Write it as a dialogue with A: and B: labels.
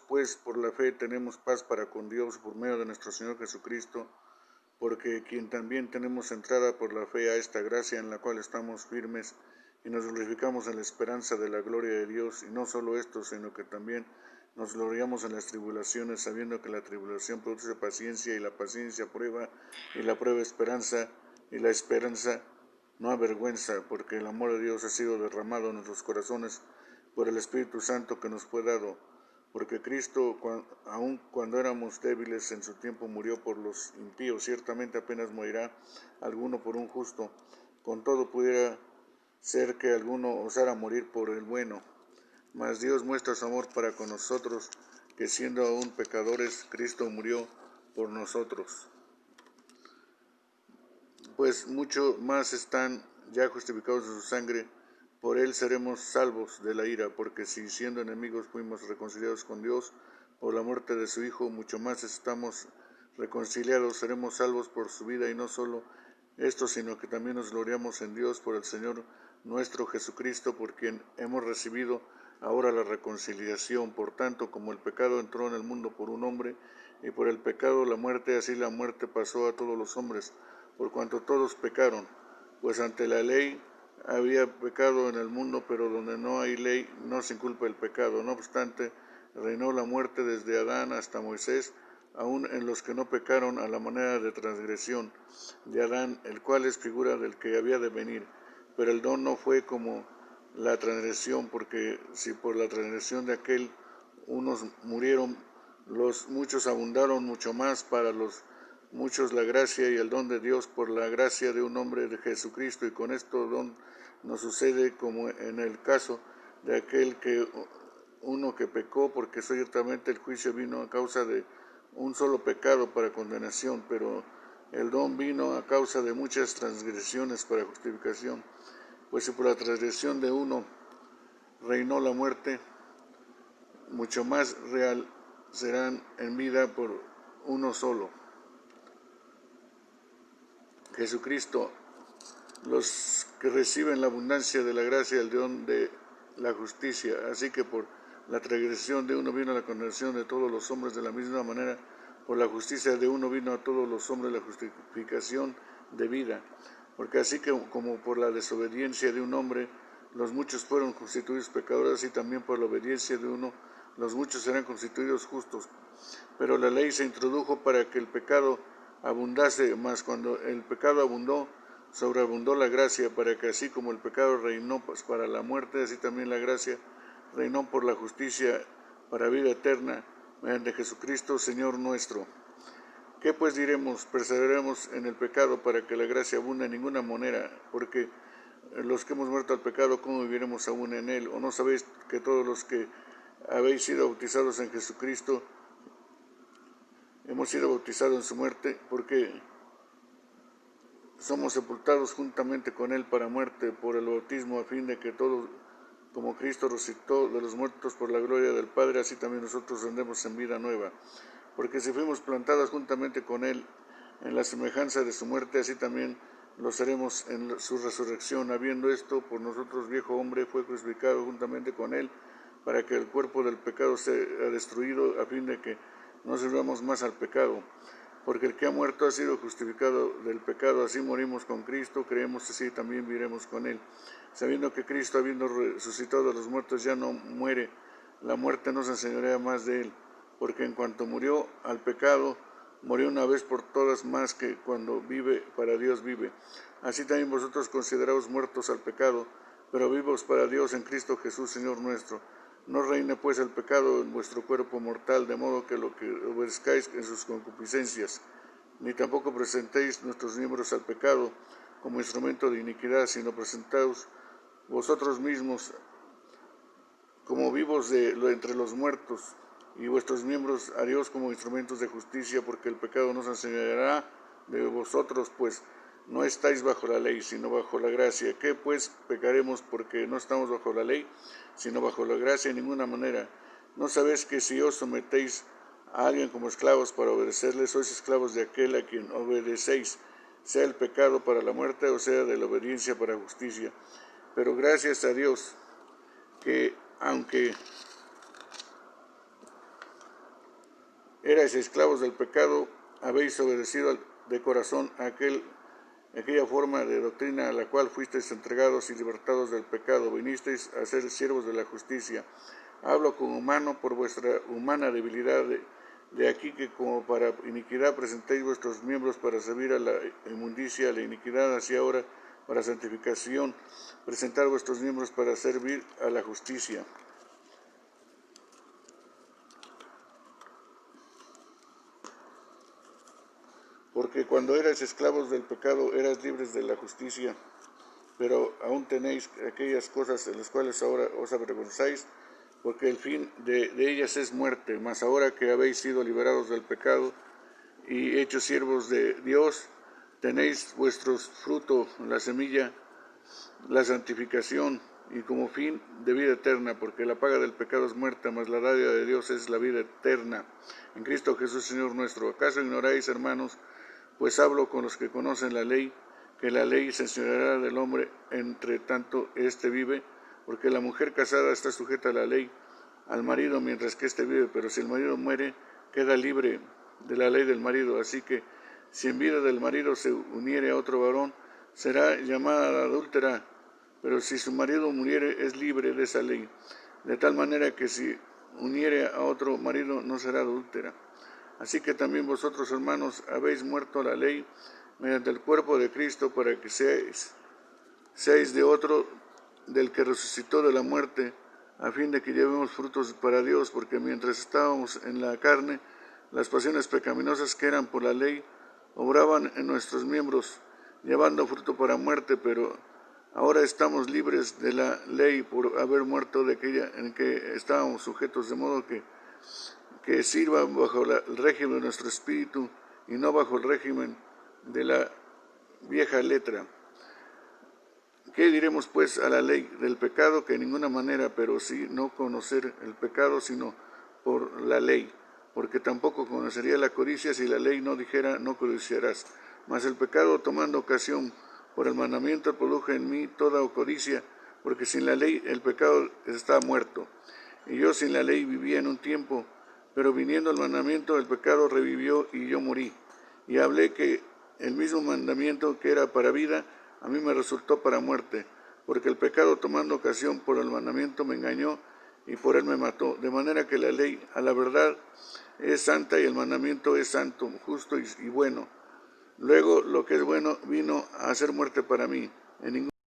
A: Pues por la fe tenemos paz para con Dios por medio de nuestro Señor Jesucristo, porque quien también tenemos entrada por la fe a esta gracia en la cual estamos firmes y nos glorificamos en la esperanza de la gloria de Dios, y no solo esto, sino que también nos gloriamos en las tribulaciones, sabiendo que la tribulación produce paciencia, y la paciencia prueba, y la prueba esperanza, y la esperanza no avergüenza, porque el amor de Dios ha sido derramado en nuestros corazones por el Espíritu Santo que nos fue dado. Porque Cristo, aun cuando éramos débiles, en su tiempo murió por los impíos. Ciertamente apenas morirá alguno por un justo. Con todo pudiera ser que alguno osara morir por el bueno. Mas Dios muestra su amor para con nosotros, que siendo aún pecadores, Cristo murió por nosotros. Pues mucho más están ya justificados en su sangre, por él seremos salvos de la ira, porque si siendo enemigos fuimos reconciliados con Dios por la muerte de su Hijo, mucho más estamos reconciliados, seremos salvos por su vida, y no solo esto, sino que también nos gloriamos en Dios por el Señor nuestro Jesucristo, por quien hemos recibido ahora la reconciliación. Por tanto, como el pecado entró en el mundo por un hombre, y por el pecado la muerte, así la muerte pasó a todos los hombres, por cuanto todos pecaron. Pues ante la ley había pecado en el mundo, pero donde no hay ley no se inculpa el pecado. No obstante, reinó la muerte desde Adán hasta Moisés, aun en los que no pecaron a la manera de transgresión de Adán, el cual es figura del que había de venir. Pero el don no fue como la transgresión, porque si por la transgresión de aquel unos murieron, los muchos abundaron mucho más para los muchos la gracia y el don de Dios por la gracia de un hombre de Jesucristo. Y con esto don nos sucede como en el caso de aquel que uno que pecó, porque ciertamente el juicio vino a causa de un solo pecado para condenación, pero el don vino a causa de muchas transgresiones para justificación. Pues si por la transgresión de uno reinó la muerte, mucho más real serán en vida por uno solo, Jesucristo, los que reciben la abundancia de la gracia y el don de la justicia. Así que por la transgresión de uno vino la condenación de todos los hombres, de la misma manera por la justicia de uno vino a todos los hombres la justificación de vida. Porque así que como por la desobediencia de un hombre los muchos fueron constituidos pecadores, así también por la obediencia de uno los muchos serán constituidos justos. Pero la ley se introdujo para que el pecado abundase, mas cuando el pecado abundó, sobreabundó la gracia, para que así como el pecado reinó para la muerte, así también la gracia reinó por la justicia para vida eterna, mediante Jesucristo Señor nuestro. ¿Qué pues diremos? ¿Perseveraremos en el pecado para que la gracia abunde? En ninguna manera, porque los que hemos muerto al pecado, ¿cómo viviremos aún en él? ¿O no sabéis que todos los que habéis sido bautizados en Jesucristo, hemos sido bautizados en su muerte? Porque somos sepultados juntamente con él para muerte por el bautismo, a fin de que todos, como Cristo resucitó de los muertos por la gloria del Padre, así también nosotros andemos en vida nueva. Porque si fuimos plantados juntamente con él en la semejanza de su muerte, así también lo seremos en su resurrección. Habiendo esto, por nosotros viejo hombre fue crucificado juntamente con él, para que el cuerpo del pecado sea destruido, a fin de que no sirvamos más al pecado. Porque el que ha muerto ha sido justificado del pecado, así morimos con Cristo, creemos así también viviremos con él. Sabiendo que Cristo, habiendo resucitado de los muertos, ya no muere, la muerte no se enseñorea más de él. Porque en cuanto murió al pecado, murió una vez por todas, más que cuando vive, para Dios vive. Así también vosotros consideraos muertos al pecado, pero vivos para Dios en Cristo Jesús, Señor nuestro. No reine pues el pecado en vuestro cuerpo mortal, de modo que lo que obedezcáis en sus concupiscencias, ni tampoco presentéis nuestros miembros al pecado como instrumento de iniquidad, sino presentaos vosotros mismos como vivos entre los muertos, y vuestros miembros a Dios como instrumentos de justicia, porque el pecado no se enseñará de vosotros, pues no estáis bajo la ley, sino bajo la gracia. ¿Qué pues pecaremos porque no estamos bajo la ley, sino bajo la gracia? En ninguna manera. ¿No sabéis que si os sometéis a alguien como esclavos para obedecerle, sois esclavos de aquel a quien obedecéis, sea el pecado para la muerte o sea de la obediencia para justicia? Pero gracias a Dios que, aunque erais esclavos del pecado, habéis obedecido de corazón a aquella forma de doctrina a la cual fuisteis entregados y libertados del pecado, vinisteis a ser siervos de la justicia. Hablo como humano por vuestra humana debilidad, de aquí que como para iniquidad presentéis vuestros miembros para servir a la inmundicia, a la iniquidad, así ahora para santificación, presentar vuestros miembros para servir a la justicia. Porque cuando erais esclavos del pecado, eras libres de la justicia, pero aún tenéis aquellas cosas en las cuales ahora os avergonzáis, porque el fin de ellas es muerte. Mas ahora que habéis sido liberados del pecado y hechos siervos de Dios, tenéis vuestro fruto, la semilla, la santificación, y como fin de vida eterna, porque la paga del pecado es muerte, mas la dádiva de Dios es la vida eterna en Cristo Jesús Señor nuestro. ¿Acaso ignoráis, hermanos? Pues hablo con los que conocen la ley, que la ley se enseñoreará del hombre entre tanto éste vive, porque la mujer casada está sujeta a la ley, al marido mientras que éste vive, pero si el marido muere, queda libre de la ley del marido. Así que si en vida del marido se uniere a otro varón, será llamada adúltera, pero si su marido muriere, es libre de esa ley. De tal manera que si uniere a otro marido, no será adúltera. Así que también vosotros, hermanos, habéis muerto a la ley mediante el cuerpo de Cristo, para que seáis de otro, del que resucitó de la muerte, a fin de que llevemos frutos para Dios, porque mientras estábamos en la carne, las pasiones pecaminosas que eran por la ley obraban en nuestros miembros, llevando fruto para muerte, pero ahora estamos libres de la ley por haber muerto de aquella en que estábamos sujetos, de modo que sirva bajo el régimen de nuestro espíritu y no bajo el régimen de la vieja letra. ¿Qué diremos pues a la ley del pecado? Que en ninguna manera, pero sí no conocer el pecado, sino por la ley, porque tampoco conocería la codicia si la ley no dijera no codiciarás. Mas el pecado, tomando ocasión por el mandamiento, produjo en mí toda codicia, porque sin la ley el pecado está muerto. Y yo sin la ley vivía en un tiempo, pero viniendo el mandamiento, el pecado revivió y yo morí. Y hablé que el mismo mandamiento que era para vida, a mí me resultó para muerte, porque el pecado, tomando ocasión por el mandamiento, me engañó y por él me mató. De manera que la ley, a la verdad, es santa y el mandamiento es santo, justo y bueno. Luego lo que es bueno vino a hacer muerte para mí. En ningún